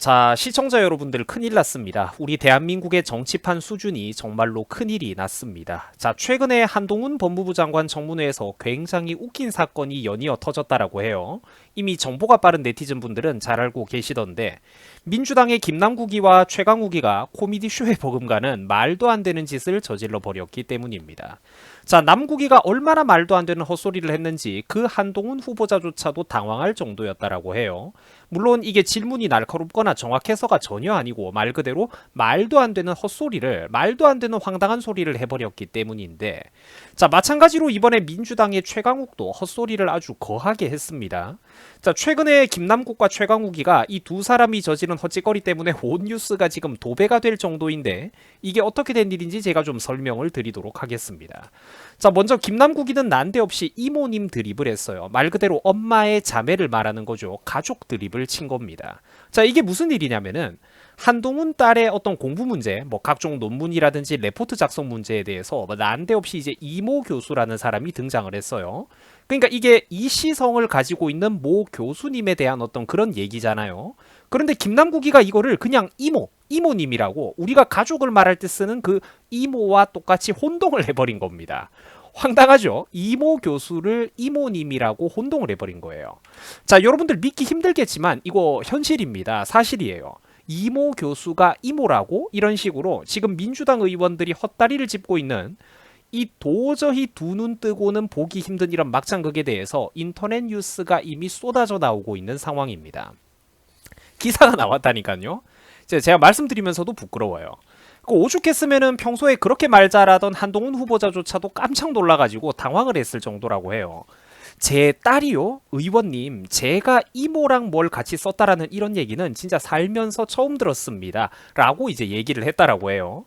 자, 시청자 여러분들 큰일 났습니다. 우리 대한민국의 정치판 수준이 정말로 큰일이 났습니다. 자, 최근에 한동훈 법무부 장관 청문회에서 굉장히 웃긴 사건이 연이어 터졌다라고 해요. 이미 정보가 빠른 네티즌 분들은 잘 알고 계시던데 민주당의 김남국이와 최강욱이가 코미디 쇼에 버금가는 말도 안 되는 짓을 저질러 버렸기 때문입니다. 자, 남국이가 얼마나 말도 안 되는 헛소리를 했는지 그 한동훈 후보자조차도 당황할 정도였다라고 해요. 물론 이게 질문이 날카롭거나 정확해서가 전혀 아니고 말 그대로 말도 안 되는 헛소리를, 말도 안 되는 황당한 소리를 해버렸기 때문인데, 자, 마찬가지로 이번에 민주당의 최강욱도 헛소리를 아주 거하게 했습니다. 자, 최근에 김남국과 최강욱이가 이 두 사람이 저지른 헛짓거리 때문에 온 뉴스가 지금 도배가 될 정도인데, 이게 어떻게 된 일인지 제가 좀 설명을 드리도록 하겠습니다. 자, 먼저 김남국이는 난데없이 이모님 드립을 했어요. 말 그대로 엄마의 자매를 말하는 거죠. 가족 드립을 친 겁니다. 자, 이게 무슨 일이냐면은 한동훈 딸의 어떤 공부 문제, 뭐 각종 논문이라든지 레포트 작성 문제에 대해서 난데없이 이제 이모 교수라는 사람이 등장을 했어요. 그러니까 이게 이시성을 가지고 있는 모 교수님에 대한 어떤 그런 얘기잖아요. 그런데 김남국이가 이거를 그냥 이모님이라고 우리가 가족을 말할 때 쓰는 그 이모와 똑같이 혼동을 해버린 겁니다. 황당하죠? 이모 교수를 이모님이라고 혼동을 해버린 거예요. 자, 여러분들 믿기 힘들겠지만 이거 현실입니다. 사실이에요. 이모 교수가 이모라고 이런 식으로 지금 민주당 의원들이 헛다리를 짚고 있는 이 도저히 두 눈 뜨고는 보기 힘든 이런 막장극에 대해서 인터넷 뉴스가 이미 쏟아져 나오고 있는 상황입니다. 기사가 나왔다니까요. 제가 말씀드리면서도 부끄러워요. 오죽했으면은 평소에 그렇게 말 잘하던 한동훈 후보자조차도 깜짝 놀라가지고 당황을 했을 정도라고 해요. 제 딸이요? 의원님, 제가 이모랑 뭘 같이 썼다라는 이런 얘기는 진짜 살면서 처음 들었습니다. 라고 이제 얘기를 했다라고 해요.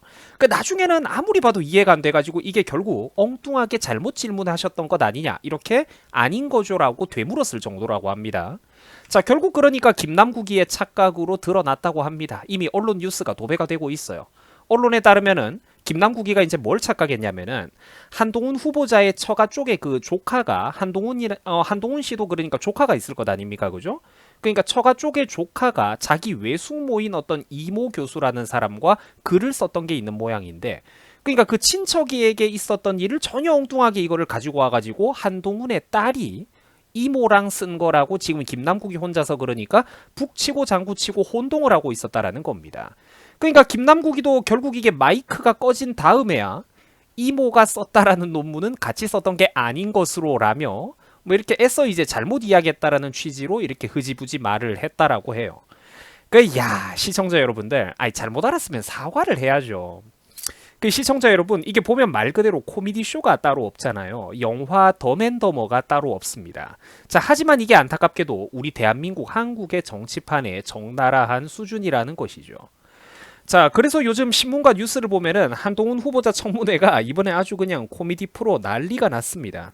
나중에는 아무리 봐도 이해가 안 돼가지고 이게 결국 엉뚱하게 잘못 질문하셨던 것 아니냐, 이렇게 아닌 거죠 라고 되물었을 정도라고 합니다. 자, 결국 그러니까 김남국이의 착각으로 드러났다고 합니다. 이미 언론 뉴스가 도배가 되고 있어요. 언론에 따르면은 김남국이가 이제 뭘 착각했냐면은 한동훈 후보자의 처가 쪽에 그 조카가 한동훈 씨도 그러니까 조카가 있을 것 아닙니까, 그죠? 그러니까 처가 쪽의 조카가 자기 외숙모인 어떤 이모 교수라는 사람과 글을 썼던 게 있는 모양인데, 그러니까 그 친척에게 있었던 일을 전혀 엉뚱하게 이거를 가지고 와가지고 한동훈의 딸이 이모랑 쓴 거라고 지금 김남국이 혼자서 그러니까 북치고 장구치고 혼동을 하고 있었다라는 겁니다. 그러니까 김남국이도 결국 이게 마이크가 꺼진 다음에야 이모가 썼다라는 논문은 같이 썼던 게 아닌 것으로라며 뭐 이렇게 애써 이제 잘못 이야기했다라는 취지로 이렇게 흐지부지 말을 했다라고 해요. 야, 시청자 여러분들, 잘못 알았으면 사과를 해야죠. 시청자 여러분, 이게 보면 말 그대로 코미디 쇼가 따로 없잖아요. 영화 덤앤더머가 따로 없습니다. 자, 하지만 이게 안타깝게도 우리 대한민국 한국의 정치판의 적나라한 수준이라는 것이죠. 자, 그래서 요즘 신문과 뉴스를 보면은 한동훈 후보자 청문회가 이번에 아주 그냥 코미디 프로 난리가 났습니다.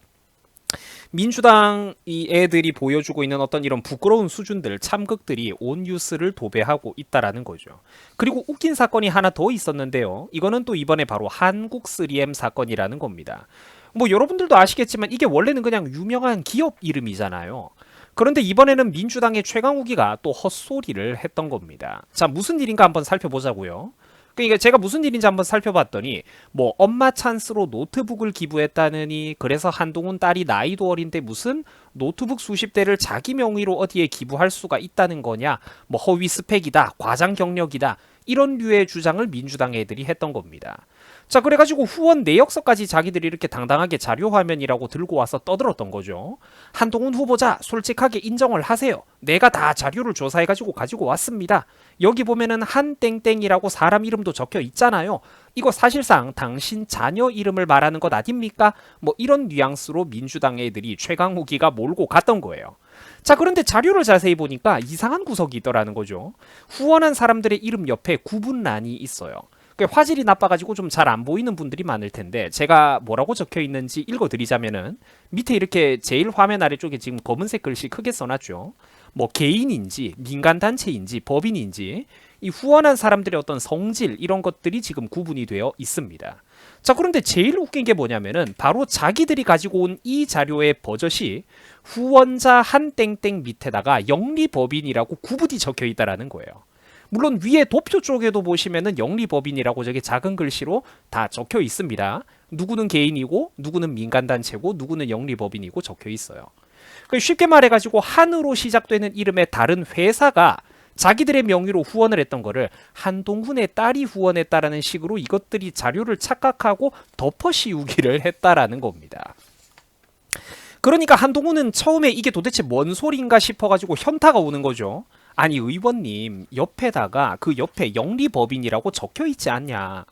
민주당 이 애들이 보여주고 있는 어떤 이런 부끄러운 수준들, 참극들이 온 뉴스를 도배하고 있다라는 거죠. 그리고 웃긴 사건이 하나 더 있었는데요. 이거는 또 이번에 바로 한국 3M 사건이라는 겁니다. 뭐 여러분들도 아시겠지만 이게 원래는 그냥 유명한 기업 이름이잖아요. 그런데 이번에는 민주당의 최강욱이가 또 헛소리를 했던 겁니다. 자, 무슨 일인가 한번 살펴보자고요. 그러니까 제가 무슨 일인지 한번 살펴봤더니 뭐 엄마 찬스로 노트북을 기부했다느니, 그래서 한동훈 딸이 나이도 어린데 무슨 노트북 수십 대를 자기 명의로 어디에 기부할 수가 있다는 거냐, 뭐 허위 스펙이다, 과장 경력이다, 이런 류의 주장을 민주당 애들이 했던 겁니다. 자, 그래가지고 후원 내역서까지 자기들이 이렇게 당당하게 자료 화면이라고 들고 와서 떠들었던 거죠. 한동훈 후보자 솔직하게 인정을 하세요. 내가 다 자료를 조사해가지고 가지고 왔습니다. 여기 보면은 한땡땡이라고 사람 이름도 적혀 있잖아요. 이거 사실상 당신 자녀 이름을 말하는 것 아닙니까? 뭐 이런 뉘앙스로 민주당 애들이 최강욱이가 몰고 갔던 거예요. 자, 그런데 자료를 자세히 보니까 이상한 구석이 있더라는 거죠. 후원한 사람들의 이름 옆에 구분란이 있어요. 화질이 나빠가지고 좀 잘 안 보이는 분들이 많을 텐데 제가 뭐라고 적혀 있는지 읽어드리자면은 밑에 이렇게 제일 화면 아래쪽에 지금 검은색 글씨 크게 써놨죠. 뭐 개인인지 민간단체인지 법인인지 이 후원한 사람들의 어떤 성질 이런 것들이 지금 구분이 되어 있습니다. 자, 그런데 제일 웃긴 게 뭐냐면은 바로 자기들이 가지고 온 이 자료의 버젓이 후원자 한 땡땡 밑에다가 영리법인이라고 구분이 적혀 있다라는 거예요. 물론 위에 도표 쪽에도 보시면은 영리법인이라고 저기 작은 글씨로 다 적혀 있습니다. 누구는 개인이고 누구는 민간단체고 누구는 영리법인이고 적혀 있어요. 쉽게 말해가지고 한으로 시작되는 이름의 다른 회사가 자기들의 명의로 후원을 했던 거를 한동훈의 딸이 후원했다라는 식으로 이것들이 자료를 착각하고 덮어씌우기를 했다라는 겁니다. 그러니까 한동훈은 처음에 이게 도대체 뭔 소린가 싶어가지고 현타가 오는 거죠. 아니 의원님 옆에다가 그 옆에 영리법인이라고 적혀 있지 않냐.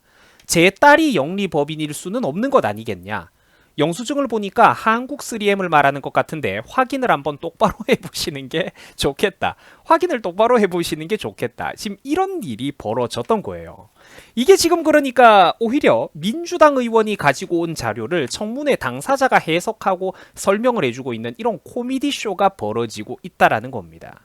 제 딸이 영리법인일 수는 없는 것 아니겠냐. 영수증을 보니까 한국 3M을 말하는 것 같은데 확인을 한번 똑바로 해보시는 게 좋겠다. 확인을 똑바로 해보시는 게 좋겠다. 지금 이런 일이 벌어졌던 거예요. 이게 지금 그러니까 오히려 민주당 의원이 가지고 온 자료를 청문회 당사자가 해석하고 설명을 해주고 있는 이런 코미디 쇼가 벌어지고 있다라는 겁니다.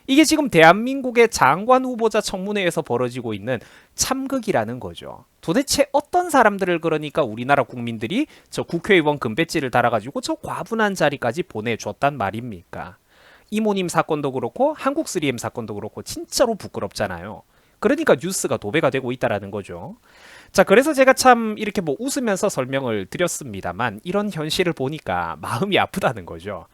이게 지금 대한민국의 장관 후보자 청문회에서 벌어지고 있는 참극이라는 거죠. 도대체 어떤 사람들을 그러니까 우리나라 국민들이 저 국회의원 금배지를 달아가지고 저 과분한 자리까지 보내줬단 말입니까? 이모님 사건도 그렇고 한국 3M 사건도 그렇고 진짜로 부끄럽잖아요. 그러니까 뉴스가 도배가 되고 있다라는 거죠. 자, 그래서 제가 참 이렇게 뭐 웃으면서 설명을 드렸습니다만 이런 현실을 보니까 마음이 아프다는 거죠.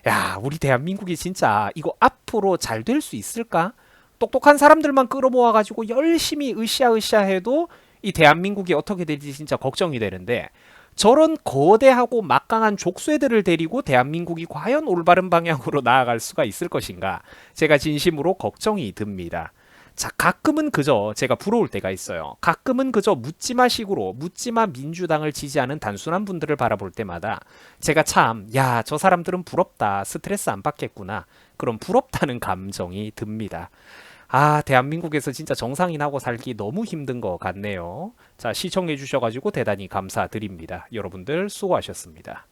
야, 우리 대한민국이 진짜 이거 앞으로 잘 될 수 있을까? 똑똑한 사람들만 끌어모아가지고 열심히 으쌰으쌰 해도 이 대한민국이 어떻게 될지 진짜 걱정이 되는데 저런 거대하고 막강한 족쇄들을 데리고 대한민국이 과연 올바른 방향으로 나아갈 수가 있을 것인가? 제가 진심으로 걱정이 듭니다. 자, 가끔은 그저 제가 부러울 때가 있어요. 가끔은 그저 묻지마식으로 묻지마 민주당을 지지하는 단순한 분들을 바라볼 때마다 제가 참, 야, 저 사람들은 부럽다. 스트레스 안 받겠구나. 그런 부럽다는 감정이 듭니다. 아, 대한민국에서 진짜 정상인하고 살기 너무 힘든 것 같네요. 자, 시청해 주셔가지고 대단히 감사드립니다. 여러분들 수고하셨습니다.